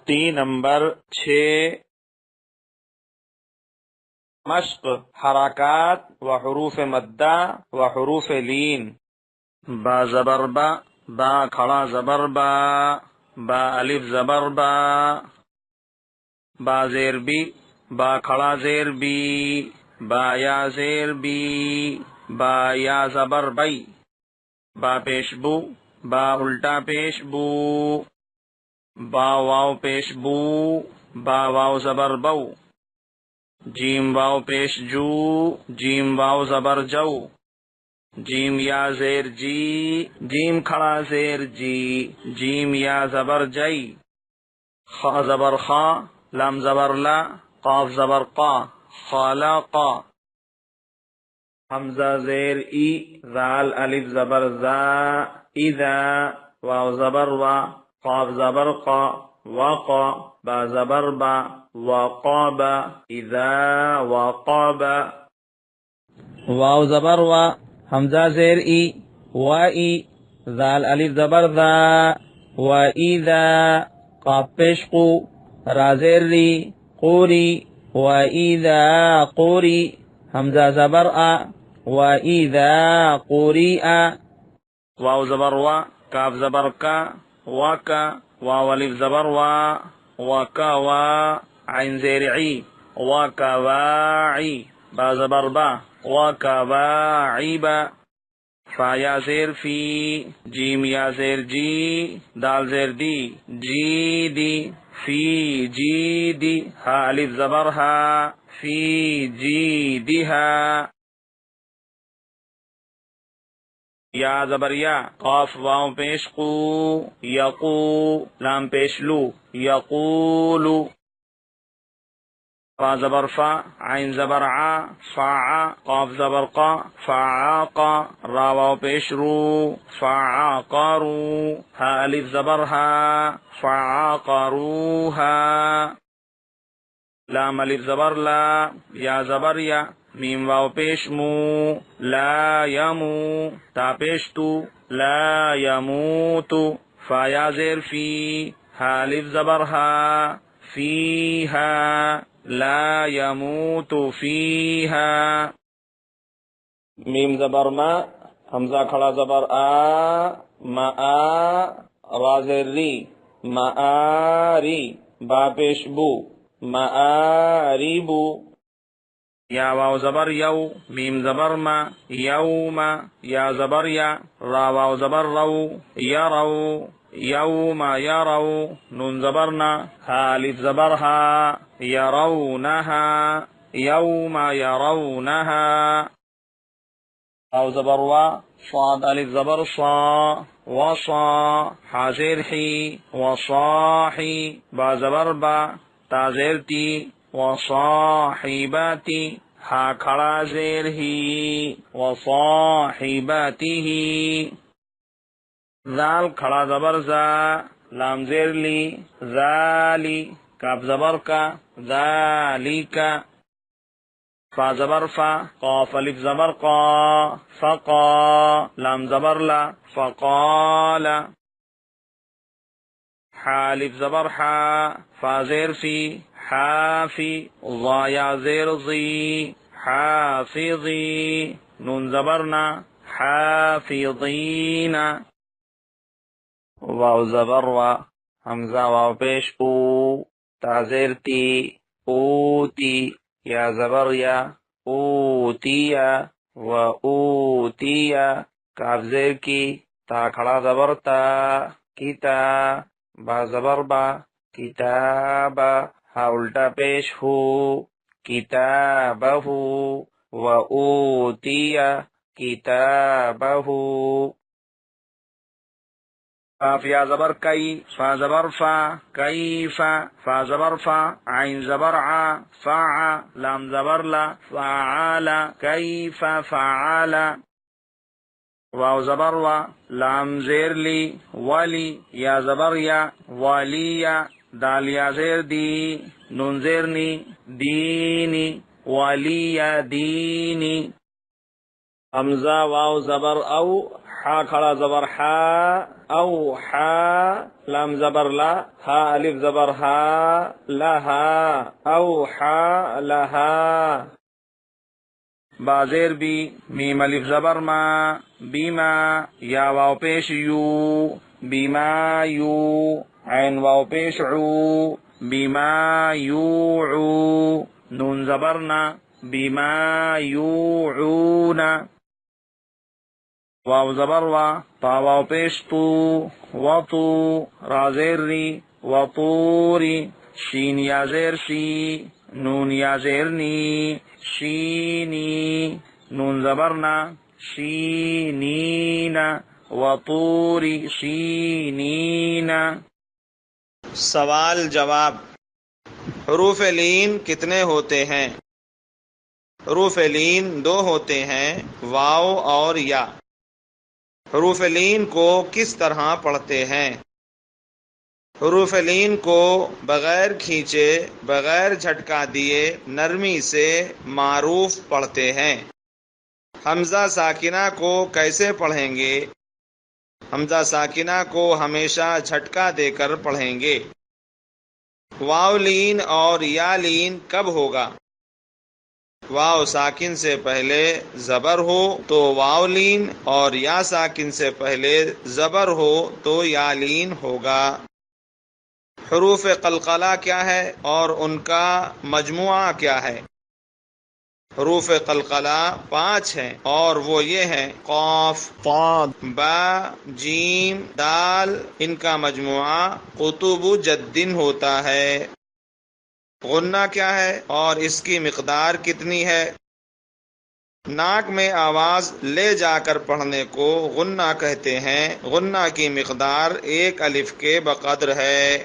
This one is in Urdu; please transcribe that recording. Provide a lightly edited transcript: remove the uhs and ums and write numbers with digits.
تختی نمبر 6 مشق حرکات و حروف مدہ و حروف لین۔ با زبر با، با کھڑا زبر با، با الف زبر با، با زیر بی، با کھڑا زیر بی، با یا زیر بی، با یا زبر بی، با پیش بو، با الٹا پیش بو، با واو پیش بو، با واو زبر بو، جیم واو پیش جو، جیم واو زبر جو، جیم یا زیر جی، جیم کھڑا زیر جی، جیم یا زبر جئی، خا زبر خا، لام زبر لا، قاف زبر قا، خالقا، حمزہ زیر ای، ذال الف زبر زا، اذا، واو زبر وا، قاف زبر قا، وقا، با زبر با، وقاب، اذا وقاب، واو زبر وا، حمزہ زیر ای، وائی، ذال الف زبر ذا، واذا، قاف پیش قو، را زیر ری، قوری، واذا قوری، حمزہ زبر آ، واذا قوریء، واو زبر وا، کاف زبر کا، وکا، واو الف زبر وا، وکا وا، عین زیر عی، وکا واعی، با زبر با، وکا واعیبا، فا یا زیر فی، جیم یا زیر جی، دال زیر دی، جی دی، فی جی دی، ہا الف زبر ہا، فی جی دی ہا، یا زبر یا، قاف واو پیش قو، یقو، لام پیش لو، یقولو، فا زبر فا، عین زبر عا، فاعا، قاف زبر قا، فاعاقا، را واو پیش رو، فاعاقرو، ہا الف زبر ہا، فاعاقروہا، لام الف زبر لا، یا زبر یا، میم واو پیش مو، لا یمو، تا پیش تو، لا یموتو، فا یا زیر فی، ہا الف زبر ہا، فیہا، لا یموت فیہا، میم زبر ما، حمزہ کھڑا زبر آ، ما آ، را زیر ری، ما آری، با پیش بو، ما آریبو، یا واو زبر یو، میم زبر ما، یوم، یا زبر یا، را واو زبر رو، یرو، یوم یرو، نون زبرنا، ہا الف زبر ہا، یرونہا، یوم یرونہا، او زبر وا، صاد الف زبر صا، وصا، حا زیر حی، وصاحی، با زبر با، تا زیر تی، وصاحباتی، ہا کھڑا زیر ہی، وصاحباتہ، ذال کھڑا زبر زا، لام زیر لی، ذالی، کاف زبر کا، ذالکا، فا زبر فا، قاف الف زبر قا، فقا، لام زبر لا، فقال، حا الف زبر حا، فا زیر فی، حافی، ضا یا زیر ضی، حافظی، نون زبرنا، حافظین، واو زبر وا، حمزہ واو پیش او، تا زیر تی، اوتی، یا زبر یا، اوتیا، و اوتیا، کاف زیر کی، تا کھڑا زبر تا، کتا، با زبر با، کتابا، ہا الٹا پیش ہو، کتابہ، و اوتیا کتابہ، کاف یا زبر کئی، فا زبر فا، کیفا، فا زبر فا، عین زبر عا، فاعا، لام زبر لا، فعالا، کیف فعالا، واو زبر وا، لام زیر لی، ولی، یا زبر یا، والیا، دال یا زیر دی، نون زیر نی، دینی، ولی دینی، حمزہ واو زبر او، حا کھڑا زبر حا، اوحا، لام زبر لا، ہا الف زبر ہا، لہا، اوحا لہا. با زیر بی، میم الف زبر ما، بیما، یا واو پیش یو، بیما یو، عین واو پیش عو، بیما یوعو، نون زبرنا، بیما یوعونا، واو زبر وا، تا واو پیش تو، وطو، را زیر ری، وطوری، شین یا زیر شی، نون یا زیر نی، شینی، نون زبرنا، شینینا، وطوری شینینا. سوال جواب. حروف لین کتنے ہوتے ہیں؟ حروف لین 2 ہوتے ہیں، واو اور یا. حروف لین کو کس طرح پڑھتے ہیں؟ حروف لین کو بغیر کھینچے، بغیر جھٹکا دیے، نرمی سے معروف پڑھتے ہیں. حمزہ ساکنہ کو کیسے پڑھیں گے؟ حمزہ ساکنہ کو ہمیشہ جھٹکا دے کر پڑھیں گے. واو لین اور یا لین کب ہوگا؟ واو ساکن سے پہلے زبر ہو تو واو لین، اور یا ساکن سے پہلے زبر ہو تو یا لین ہوگا. حروف قلقلہ کیا ہے اور ان کا مجموعہ کیا ہے؟ حروف قلقلہ 5 ہیں اور وہ یہ ہیں: قاف، طا، با، جیم، دال. ان کا مجموعہ قطب جد ہوتا ہے. غنہ کیا ہے اور اس کی مقدار کتنی ہے؟ ناک میں آواز لے جا کر پڑھنے کو غنہ کہتے ہیں. غنہ کی مقدار 1 الف کے بقدر ہے.